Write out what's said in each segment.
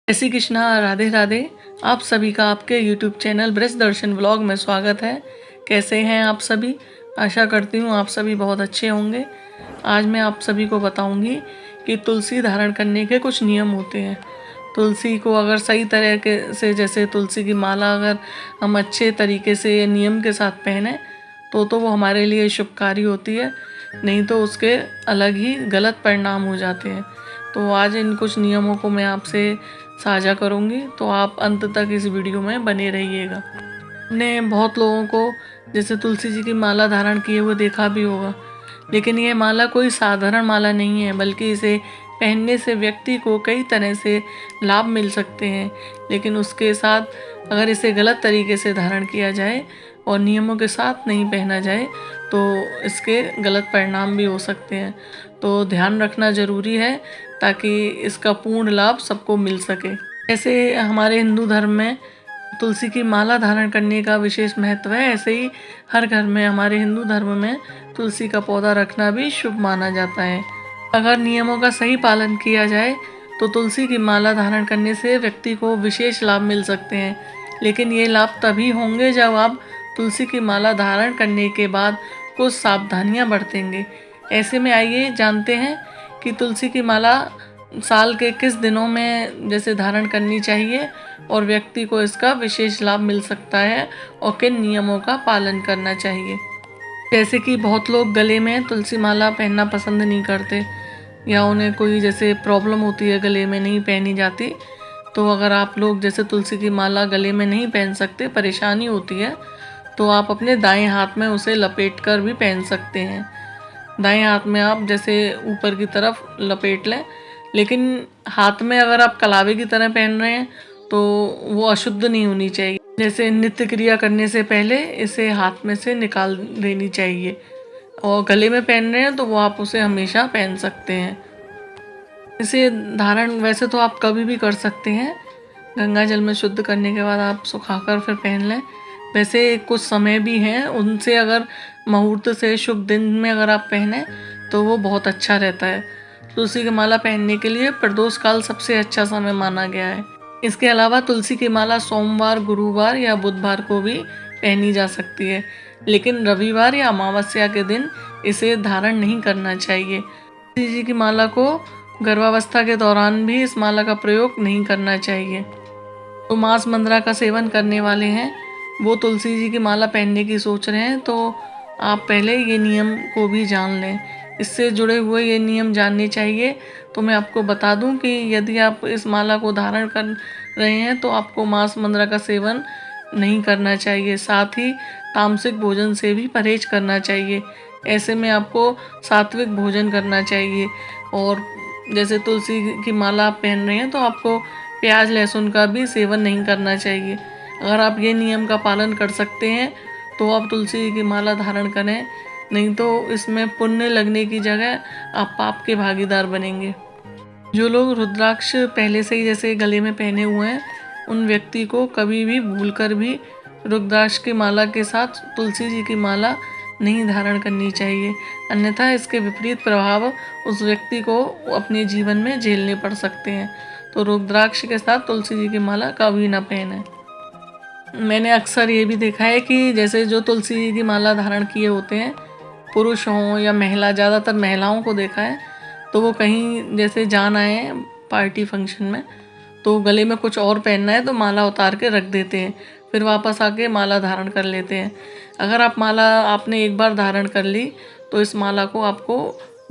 जय श्री कृष्णा, राधे राधे। आप सभी का आपके YouTube चैनल ब्रज दर्शन व्लॉग में स्वागत है। कैसे हैं आप सभी? आशा करती हूँ आप सभी बहुत अच्छे होंगे। आज मैं आप सभी को बताऊंगी कि तुलसी धारण करने के कुछ नियम होते हैं। तुलसी को अगर सही तरीके से, जैसे तुलसी की माला अगर हम अच्छे तरीके से नियम के साथ पहने तो वो हमारे लिए शुभकारी होती है, नहीं तो उसके अलग ही गलत परिणाम हो जाते हैं। तो आज इन कुछ नियमों को मैं आपसे साझा करूंगी, तो आप अंत तक इस वीडियो में बने रहिएगा। हमने बहुत लोगों को जैसे तुलसी जी की माला धारण किए हुए देखा भी होगा, लेकिन ये माला कोई साधारण माला नहीं है, बल्कि इसे पहनने से व्यक्ति को कई तरह से लाभ मिल सकते हैं। लेकिन उसके साथ अगर इसे गलत तरीके से धारण किया जाए और नियमों के साथ नहीं पहना जाए तो इसके गलत परिणाम भी हो सकते हैं। तो ध्यान रखना ज़रूरी है ताकि इसका पूर्ण लाभ सबको मिल सके। जैसे हमारे हिंदू धर्म में तुलसी की माला धारण करने का विशेष महत्व है, ऐसे ही हर घर में हमारे हिंदू धर्म में तुलसी का पौधा रखना भी शुभ माना जाता है। अगर नियमों का सही पालन किया जाए तो तुलसी की माला धारण करने से व्यक्ति को विशेष लाभ मिल सकते हैं। लेकिन ये लाभ तभी होंगे जब आप तुलसी की माला धारण करने के बाद कुछ सावधानियां बरतेंगे। ऐसे में आइए जानते हैं कि तुलसी की माला साल के किस दिनों में जैसे धारण करनी चाहिए और व्यक्ति को इसका विशेष लाभ मिल सकता है और किन नियमों का पालन करना चाहिए। जैसे कि बहुत लोग गले में तुलसी माला पहनना पसंद नहीं करते, या उन्हें कोई जैसे प्रॉब्लम होती है, गले में नहीं पहनी जाती। तो अगर आप लोग जैसे तुलसी की माला गले में नहीं पहन सकते, परेशानी होती है, तो आप अपने दाएं हाथ में उसे लपेट कर भी पहन सकते हैं। दाएं हाथ में आप जैसे ऊपर की तरफ लपेट लें, लेकिन हाथ में अगर आप कलावे की तरह पहन रहे हैं तो वो अशुद्ध नहीं होनी चाहिए। जैसे नित्य क्रिया करने से पहले इसे हाथ में से निकाल देनी चाहिए, और गले में पहन रहे हैं तो वो आप उसे हमेशा पहन सकते हैं। इसे धारण वैसे तो आप कभी भी कर सकते हैं, गंगा जल में शुद्ध करने के बाद आप सुखाकर फिर पहन लें। वैसे कुछ समय भी हैं, उनसे अगर मुहूर्त से शुभ दिन में अगर आप पहने तो वो बहुत अच्छा रहता है। तुलसी की माला पहनने के लिए प्रदोष काल सबसे अच्छा समय माना गया है। इसके अलावा तुलसी की माला सोमवार, गुरुवार या बुधवार को भी पहनी जा सकती है, लेकिन रविवार या अमावस्या के दिन इसे धारण नहीं करना चाहिए। तुलसी जी की माला को गर्भावस्था के दौरान भी इस माला का प्रयोग नहीं करना चाहिए। तो मांस मंद्रा का सेवन करने वाले हैं, वो तुलसी जी की माला पहनने की सोच रहे हैं, तो आप पहले ये नियम को भी जान लें। इससे जुड़े हुए ये नियम जानने चाहिए तो मैं आपको बता दूं कि यदि आप इस माला को धारण कर रहे हैं तो आपको मांस मंद्रा का सेवन नहीं करना चाहिए। साथ ही तामसिक भोजन से भी परहेज करना चाहिए। ऐसे में आपको सात्विक भोजन करना चाहिए। और जैसे तुलसी की माला आप पहन रहे हैं तो आपको प्याज लहसुन का भी सेवन नहीं करना चाहिए। अगर आप ये नियम का पालन कर सकते हैं तो आप तुलसी की माला धारण करें, नहीं तो इसमें पुण्य लगने की जगह आप पाप के भागीदार बनेंगे। जो लोग रुद्राक्ष पहले से ही जैसे गले में पहने हुए हैं, उन व्यक्ति को कभी भी भूलकर भी रुद्राक्ष की माला के साथ तुलसी जी की माला नहीं धारण करनी चाहिए, अन्यथा इसके विपरीत प्रभाव उस व्यक्ति को अपने जीवन में झेलने पड़ सकते हैं। तो रुद्राक्ष के साथ तुलसी जी की माला कभी ना पहने। मैंने अक्सर ये भी देखा है कि जैसे जो तुलसी जी की माला धारण किए होते हैं, पुरुष हों या महिला, ज़्यादातर महिलाओं को देखा है, तो वो कहीं जैसे जाना है पार्टी फंक्शन में, तो गले में कुछ और पहनना है तो माला उतार के रख देते हैं, फिर वापस आके माला धारण कर लेते हैं। अगर आप माला आपने एक बार धारण कर ली तो इस माला को आपको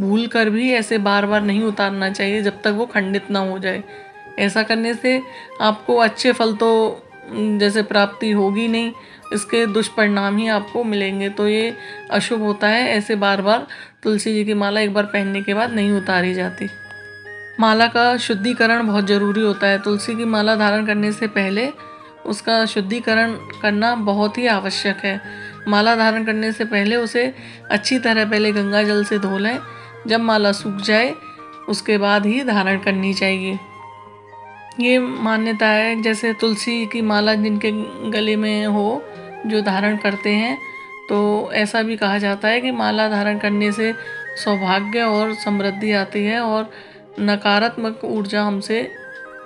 भूल कर भी ऐसे बार बार नहीं उतारना चाहिए जब तक वो खंडित ना हो जाए। ऐसा करने से आपको अच्छे फल तो जैसे प्राप्ति होगी नहीं, इसके दुष्परिणाम ही आपको मिलेंगे। तो ये अशुभ होता है, ऐसे बार बार तुलसी जी की माला एक बार पहनने के बाद नहीं उतारी जाती। माला का शुद्धिकरण बहुत ज़रूरी होता है। तुलसी की माला धारण करने से पहले उसका शुद्धिकरण करना बहुत ही आवश्यक है। माला धारण करने से पहले उसे अच्छी तरह पहले गंगा जल से धो लें। जब माला सूख जाए उसके बाद ही धारण करनी चाहिए। ये मान्यता है जैसे तुलसी की माला जिनके गले में हो, जो धारण करते हैं, तो ऐसा भी कहा जाता है कि माला धारण करने से सौभाग्य और समृद्धि आती है और नकारात्मक ऊर्जा हमसे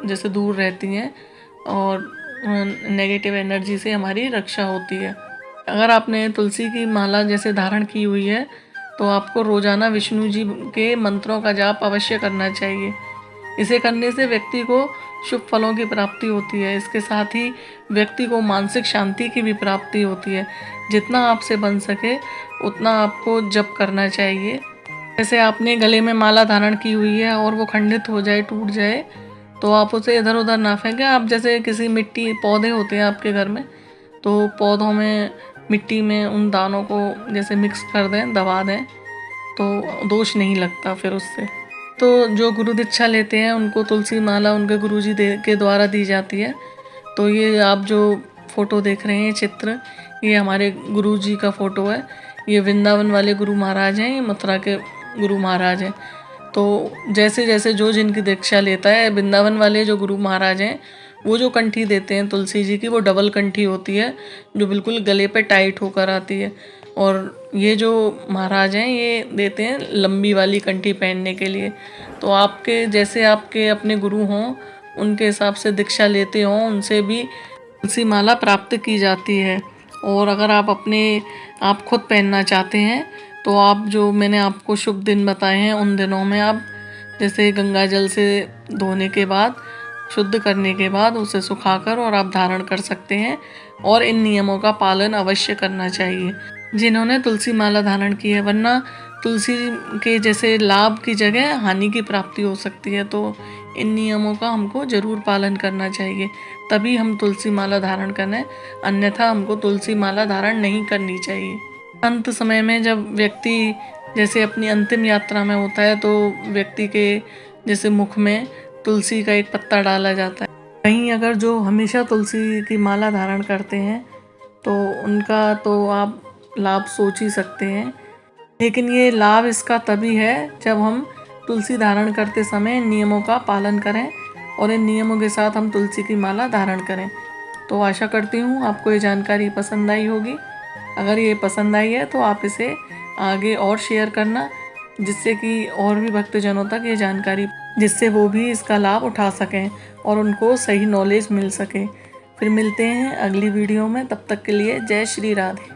जैसे दूर रहती हैं और नेगेटिव एनर्जी से हमारी रक्षा होती है। अगर आपने तुलसी की माला जैसे धारण की हुई है तो आपको रोज़ाना विष्णु जी के मंत्रों का जाप अवश्य करना चाहिए। इसे करने से व्यक्ति को शुभ फलों की प्राप्ति होती है। इसके साथ ही व्यक्ति को मानसिक शांति की भी प्राप्ति होती है। जितना आपसे बन सके उतना आपको जप करना चाहिए। जैसे आपने गले में माला धारण की हुई है और वो खंडित हो जाए, टूट जाए, तो आप उसे इधर उधर ना फेंकें। आप जैसे किसी मिट्टी पौधे होते हैं आपके घर में, तो पौधों में मिट्टी में उन दानों को जैसे मिक्स कर दें, दबा दें, तो दोष नहीं लगता फिर उससे। तो जो गुरु दीक्षा लेते हैं उनको तुलसी माला उनके गुरुजी के द्वारा दी जाती है। तो ये आप जो फ़ोटो देख रहे हैं, चित्र, ये हमारे गुरुजी का फ़ोटो है। ये वृंदावन वाले गुरु महाराज हैं, ये मथुरा के गुरु महाराज हैं। तो जैसे जैसे जो जिनकी दीक्षा लेता है, वृंदावन वाले जो गुरु महाराज हैं वो जो कंठी देते हैं तुलसी जी की, वो डबल कंठी होती है जो बिल्कुल गले पे टाइट होकर आती है। और ये जो महाराज हैं ये देते हैं लंबी वाली कंठी पहनने के लिए। तो आपके जैसे आपके अपने गुरु हों, उनके हिसाब से दीक्षा लेते हों, उनसे भी तुलसी माला प्राप्त की जाती है। और अगर आप खुद पहनना चाहते हैं तो आप जो मैंने आपको शुभ दिन बताए हैं उन दिनों में आप जैसे गंगा जल से धोने के बाद, शुद्ध करने के बाद उसे सुखाकर और आप धारण कर सकते हैं। और इन नियमों का पालन अवश्य करना चाहिए जिन्होंने तुलसी माला धारण की है, वरना तुलसी के जैसे लाभ की जगह हानि की प्राप्ति हो सकती है। तो इन नियमों का हमको ज़रूर पालन करना चाहिए, तभी हम तुलसी माला धारण करें, अन्यथा हमको तुलसी माला धारण नहीं करनी चाहिए। अंत समय में जब व्यक्ति जैसे अपनी अंतिम यात्रा में होता है तो व्यक्ति के जैसे मुख में तुलसी का एक पत्ता डाला जाता है। कहीं अगर जो हमेशा तुलसी की माला धारण करते हैं तो उनका तो आप लाभ सोच ही सकते हैं। लेकिन ये लाभ इसका तभी है जब हम तुलसी धारण करते समय इन नियमों का पालन करें और इन नियमों के साथ हम तुलसी की माला धारण करें। तो आशा करती हूँ आपको ये जानकारी पसंद आई होगी। अगर ये पसंद आई है तो आप इसे आगे और शेयर करना, जिससे कि और भी भक्तजनों तक ये जानकारी, जिससे वो भी इसका लाभ उठा सकें और उनको सही नॉलेज मिल सके। फिर मिलते हैं अगली वीडियो में, तब तक के लिए जय श्री राधे।